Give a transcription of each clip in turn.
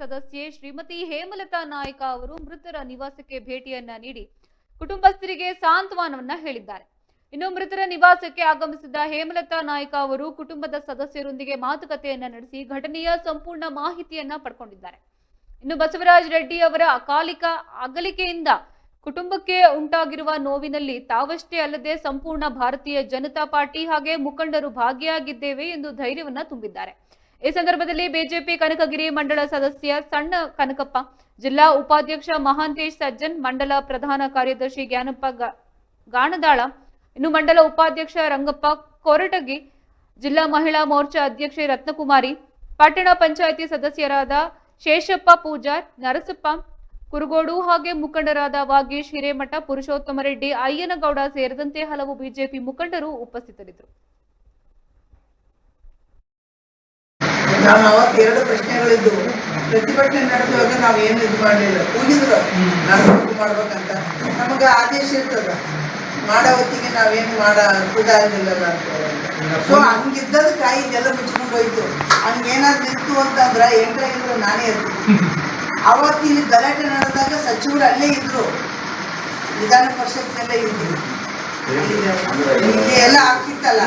ಸದಸ್ಯೆ ಶ್ರೀಮತಿ ಹೇಮಲತಾ ನಾಯ್ಕ ಅವರು ಮೃತರ ನಿವಾಸಕ್ಕೆ ಭೇಟಿಯನ್ನ ನೀಡಿ ಕುಟುಂಬಸ್ಥರಿಗೆ ಸಾಂತ್ವನವನ್ನ ಹೇಳಿದ್ದಾರೆ. ಇನ್ನು ಮೃತರ ನಿವಾಸಕ್ಕೆ ಆಗಮಿಸಿದ ಹೇಮಲತಾ ನಾಯ್ಕ ಅವರು ಕುಟುಂಬದ ಸದಸ್ಯರೊಂದಿಗೆ ಮಾತುಕತೆಯನ್ನ ನಡೆಸಿ ಘಟನೆಯ ಸಂಪೂರ್ಣ ಮಾಹಿತಿಯನ್ನ ಪಡ್ಕೊಂಡಿದ್ದಾರೆ. ಇನ್ನು ಬಸವರಾಜ ರೆಡ್ಡಿ ಅವರ ಅಕಾಲಿಕ ಅಗಲಿಕೆಯಿಂದ ಕುಟುಂಬಕ್ಕೆ ಉಂಟಾಗಿರುವ ನೋವಿನಲ್ಲಿ ತಾವಷ್ಟೇ ಅಲ್ಲದೆ ಸಂಪೂರ್ಣ ಭಾರತೀಯ ಜನತಾ ಪಾರ್ಟಿ ಹಾಗೆ ಮುಖಂಡರು ಭಾಗಿಯಾಗಿದ್ದೇವೆ ಎಂದು ಧೈರ್ಯವನ್ನ ತುಂಬಿದ್ದಾರೆ. ಈ ಸಂದರ್ಭದಲ್ಲಿ ಬಿಜೆಪಿ ಕನಕಗಿರಿ ಮಂಡಳ ಸದಸ್ಯ ಸಣ್ಣ ಕನಕಪ್ಪ, ಜಿಲ್ಲಾ ಉಪಾಧ್ಯಕ್ಷ ಮಹಾಂತೇಶ್ ಸಜ್ಜನ್, ಮಂಡಲ ಪ್ರಧಾನ ಕಾರ್ಯದರ್ಶಿ ಜ್ಞಾನಪ್ಪ ಗಾಣದಾಳ, ಇನ್ನು ಮಂಡಲ ಉಪಾಧ್ಯಕ್ಷ ರಂಗಪ್ಪ ಕೊರಟಗಿ, ಜಿಲ್ಲಾ ಮಹಿಳಾ ಮೋರ್ಚಾ ಅಧ್ಯಕ್ಷೆ ರತ್ನಕುಮಾರಿ, ಪಟ್ಟಣ ಪಂಚಾಯಿತಿ ಸದಸ್ಯರಾದ ಶೇಷಪ್ಪ ಪೂಜಾರ್, ನರಸಪ್ಪ ಕುರುಗೋಡು ಹಾಗೆ ಮುಖಂಡರಾದ ವಾಗೇಶ್ ಹಿರೇಮಠ, ಪುರುಷೋತ್ತಮ ರೆಡ್ಡಿ, ಅಯ್ಯನಗೌಡ ಸೇರಿದಂತೆ ಹಲವು ಬಿಜೆಪಿ ಮುಖಂಡರು ಉಪಸ್ಥಿತರಿದ್ದರು. ನಾವು ಅವತ್ತೆರಡು ಪ್ರಶ್ನೆಗಳಿದ್ದು ಪ್ರತಿಭಟನೆ ನಡೆಸುವಾಗ ನಾವು ಏನು ಇದು ಮಾಡಲಿಲ್ಲ, ಕೂಗಿದ್ರು ನಾನು ಇದು ಮಾಡ್ಬೇಕಂತ. ನಮಗೆ ಆದೇಶ ಇರ್ತದ, ಮಾಡೋ ಹೊತ್ತಿಗೆ ನಾವೇನು ಕುದಾಗಿಲ್ಲ ಅಂತ. ಸೊ ಹಂಗಿದ್ದದ ಕಾಯಿ ಇದೆಲ್ಲ ಮುಚ್ಕೊಂಡು ಹೋಯ್ತು. ಹಂಗೇನಾದ್ರು ಇತ್ತು ಅಂತಂದ್ರೆ ಎಂಟಾಗಿದ್ರು ನಾನೇ ಇರ್ತೀನಿ. ಅವತ್ತಿನ ಗಲಾಟೆ ನಡೆದಾಗ ಸಚಿವರು ಅಲ್ಲೇ ಇದ್ರು, ವಿಧಾನ ಪರಿಷತ್ನಲ್ಲೇ ಇದ್ರು, ಎಲ್ಲ ಆಗ್ತಿತ್ತಲ್ಲ.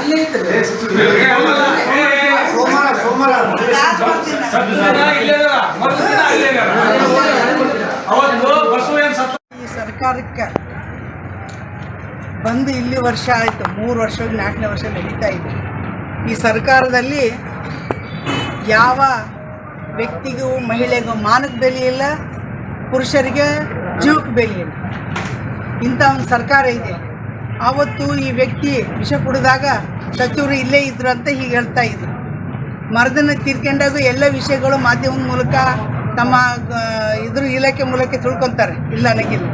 ಈ ಸರ್ಕಾರಕ್ಕೆ ಬಂದು ಇಲ್ಲಿ ವರ್ಷ ಆಯಿತು, 3 ವರ್ಷ 4ನೇ ವರ್ಷ ನಡೀತಾ ಇದೆ. ಈ ಸರ್ಕಾರದಲ್ಲಿ ಯಾವ ವ್ಯಕ್ತಿಗೂ ಮಹಿಳೆಗೂ ಮಾನಕ್ಕೆ ಬೆಲೆ ಇಲ್ಲ, ಪುರುಷರಿಗೆ ಜೀವಕ್ಕೆ ಬೆಲೆ ಇಲ್ಲ. ಇಂಥ ಒಂದು ಸರ್ಕಾರ ಇದೆ. ಆವತ್ತು ಈ ವ್ಯಕ್ತಿ ವಿಷ ಕುಡಿದಾಗ ಸಚಿವರು ಇಲ್ಲೇ ಇದ್ರು ಅಂತ ಹೀಗೆ ಹೇಳ್ತಾ ಇದ್ರು. ಮರದನ್ನು ತೀರ್ಕೊಂಡಾಗ ಎಲ್ಲ ವಿಷಯಗಳು ಮಾಧ್ಯಮದ ಮೂಲಕ ತಮ್ಮ ಇಲಾಖೆ ಮೂಲಕ ತಿಳ್ಕೊತಾರೆ, ಇಲ್ಲ ಅನ್ನೋಕ್ಕಿಲ್ಲ.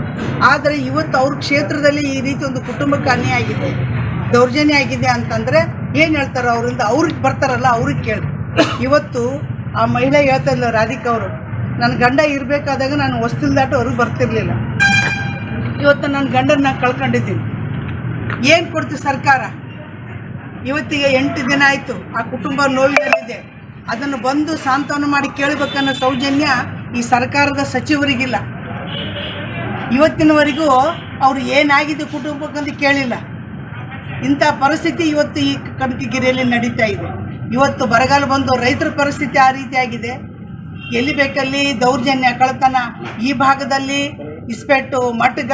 ಆದರೆ ಇವತ್ತು ಅವ್ರ ಕ್ಷೇತ್ರದಲ್ಲಿ ಈ ರೀತಿ ಒಂದು ಕುಟುಂಬಕ್ಕೆ ಅನ್ಯಾಯ ಆಗಿದೆ, ದೌರ್ಜನ್ಯ ಆಗಿದೆ ಅಂತಂದರೆ ಏನು ಹೇಳ್ತಾರೆ? ಅವರಿಂದ ಅವ್ರಿಗೆ ಬರ್ತಾರಲ್ಲ, ಅವ್ರಿಗೆ ಕೇಳಿ. ಇವತ್ತು ಆ ಮಹಿಳೆ ಹೇಳ್ತಾ ಇಲ್ಲ, ರಾಧಿಕಾ ಅವರು, ನನ್ನ ಗಂಡ ಇರಬೇಕಾದಾಗ ನಾನು ಹೊಸ್ತಿಲ್ ದಾಟು ಅವ್ರಿಗೆ ಬರ್ತಿರ್ಲಿಲ್ಲ. ಇವತ್ತು ನನ್ನ ಗಂಡನ ನಾನು ಕಳ್ಕೊಂಡಿದ್ದೀನಿ. ಏನು ಕೊಡ್ತೀವಿ ಸರ್ಕಾರ? ಇವತ್ತಿಗೆ 8 ದಿನ ಆಯಿತು, ಆ ಕುಟುಂಬ ನೋವಿನಲ್ಲಿದೆ. ಅದನ್ನು ಬಂದು ಸಾಂತ್ವನ ಮಾಡಿ ಕೇಳಬೇಕನ್ನೋ ಸೌಜನ್ಯ ಈ ಸರ್ಕಾರದ ಸಚಿವರಿಗಿಲ್ಲ. ಇವತ್ತಿನವರೆಗೂ ಅವರು ಏನಾಗಿದೆ ಕುಟುಂಬಕ್ಕಂತ ಕೇಳಿಲ್ಲ. ಇಂಥ ಪರಿಸ್ಥಿತಿ ಇವತ್ತು ಈ ಕನಕಗಿರಿಯಲ್ಲಿ ನಡೀತಾ ಇದೆ. ಇವತ್ತು ಬರಗಾಲ ಬಂದು ರೈತರ ಪರಿಸ್ಥಿತಿ ಆ ರೀತಿಯಾಗಿದೆ. ಎಲ್ಲಿ ಬೇಕಲ್ಲಿ ದೌರ್ಜನ್ಯ, ಕಳ್ಳತನ. ಈ ಭಾಗದಲ್ಲಿ ಇಸ್ಪೆಟ್ಟು, ಮಟ್ಗ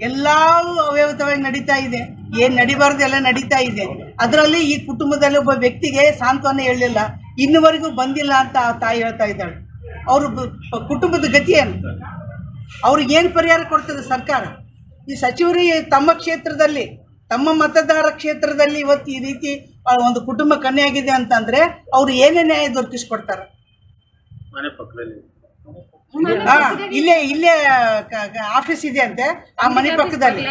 ಎಲ್ಲವೂ ಅವ್ಯವತವಾಗಿ ನಡೀತಾ ಇದೆ. ಏನು ನಡಿಬಾರ್ದು ಎಲ್ಲ ನಡೀತಾ ಇದೆ. ಅದರಲ್ಲಿ ಈ ಕುಟುಂಬದಲ್ಲಿ ಒಬ್ಬ ವ್ಯಕ್ತಿಗೆ ಸಾಂತ್ವನ ಹೇಳಲಿಲ್ಲ, ಇನ್ನುವರೆಗೂ ಬಂದಿಲ್ಲ ಅಂತ ಆ ತಾಯಿ ಹೇಳ್ತಾ ಇದ್ದಾಳೆ. ಅವರು ಕುಟುಂಬದ ಗತಿ ಏನು? ಅವ್ರಿಗೇನು ಪರಿಹಾರ ಕೊಡ್ತದೆ ಸರ್ಕಾರ? ಈ ಸಚಿವರಿಗೆ ತಮ್ಮ ಕ್ಷೇತ್ರದಲ್ಲಿ, ತಮ್ಮ ಮತದಾರ ಕ್ಷೇತ್ರದಲ್ಲಿ ಇವತ್ತು ಈ ರೀತಿ ಒಂದು ಕುಟುಂಬ ಕನ್ನೆಯಾಗಿದೆ ಅಂತಂದರೆ ಅವರು ಏನೇ ನ್ಯಾಯ ದೊರಕಿಸ್ಕೊಡ್ತಾರೆ? ಇಲ್ಲೇ ಆಫೀಸ್ ಇದೆ ಅಂತೆ, ಆ ಮನೆ ಪಕ್ಕದಲ್ಲಿ.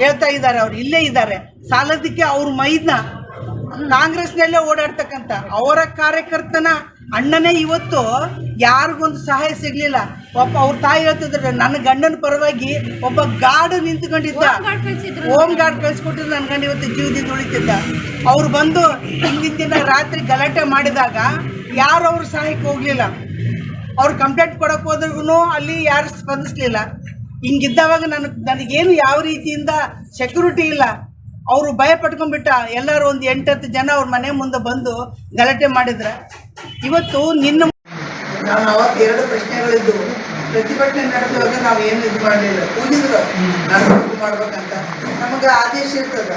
ಹೇಳ್ತಾ ಇದ್ದಾರೆ, ಅವ್ರು ಇಲ್ಲೇ ಇದ್ದಾರೆ. ಸಾಲದಕ್ಕೆ ಅವ್ರ ಮೈದ್ನ ಕಾಂಗ್ರೆಸ್ನಲ್ಲೇ ಓಡಾಡ್ತಕ್ಕಂಥ ಅವರ ಕಾರ್ಯಕರ್ತನ ಅಣ್ಣನೇ ಇವತ್ತು ಯಾರಿಗೊಂದು ಸಹಾಯ ಸಿಗಲಿಲ್ಲ. ಒಬ್ಬ ಅವ್ರ ತಾಯಿ ಹೇಳ್ತಿದ್ರೆ, ನನ್ನ ಗಂಡನ ಪರವಾಗಿ ಒಬ್ಬ ಗಾರ್ಡ್ ನಿಂತ್ಕೊಂಡಿದ್ದ, ಹೋಮ್ ಗಾರ್ಡ್ ಕಳಿಸ್ಕೊಟ್ಟಿದ್ದು ನನ್ನ ಗಂಡ ಇವತ್ತು ಜೀವದಿಂದ ಉಳಿತಿದ್ದ. ಅವ್ರು ಬಂದು ಹಿಂದಿನ ದಿನ ರಾತ್ರಿ ಗಲಾಟೆ ಮಾಡಿದಾಗ ಯಾರು ಅವ್ರ ಸಹಾಯಕ್ಕೆ ಹೋಗಲಿಲ್ಲ. ಅವ್ರು ಕಂಪ್ಲೇಂಟ್ ಕೊಡೋಕೆ ಹೋದ್ರೂ ಅಲ್ಲಿ ಯಾರು ಸ್ಪಂದಿಸಲಿಲ್ಲ. ಹಿಂಗಿದ್ದವಾಗ ನನಗೇನು ಯಾವ ರೀತಿಯಿಂದ ಸೆಕ್ಯೂರಿಟಿ ಇಲ್ಲ. ಅವರು ಭಯ ಪಟ್ಕೊಂಡ್ಬಿಟ್ಟ. ಎಲ್ಲರೂ ಒಂದು 8-10 ಜನ ಅವ್ರ ಮನೆ ಮುಂದೆ ಬಂದು ಗಲಾಟೆ ಮಾಡಿದ್ರೆ. ಇವತ್ತು ನಾವು ಅವತ್ತೆರಡು ಪ್ರಶ್ನೆಗಳಿದ್ದು ಪ್ರತಿಭಟನೆ ನಡೆಸುವಾಗ ನಾವು ಏನು ಇದು ಮಾಡಲಿಲ್ಲ, ಕೂಗಿದ್ರು ನಾನು ಇದು ಮಾಡ್ಬೇಕಂತ. ನಮಗೆ ಆದೇಶ ಇರ್ತದ,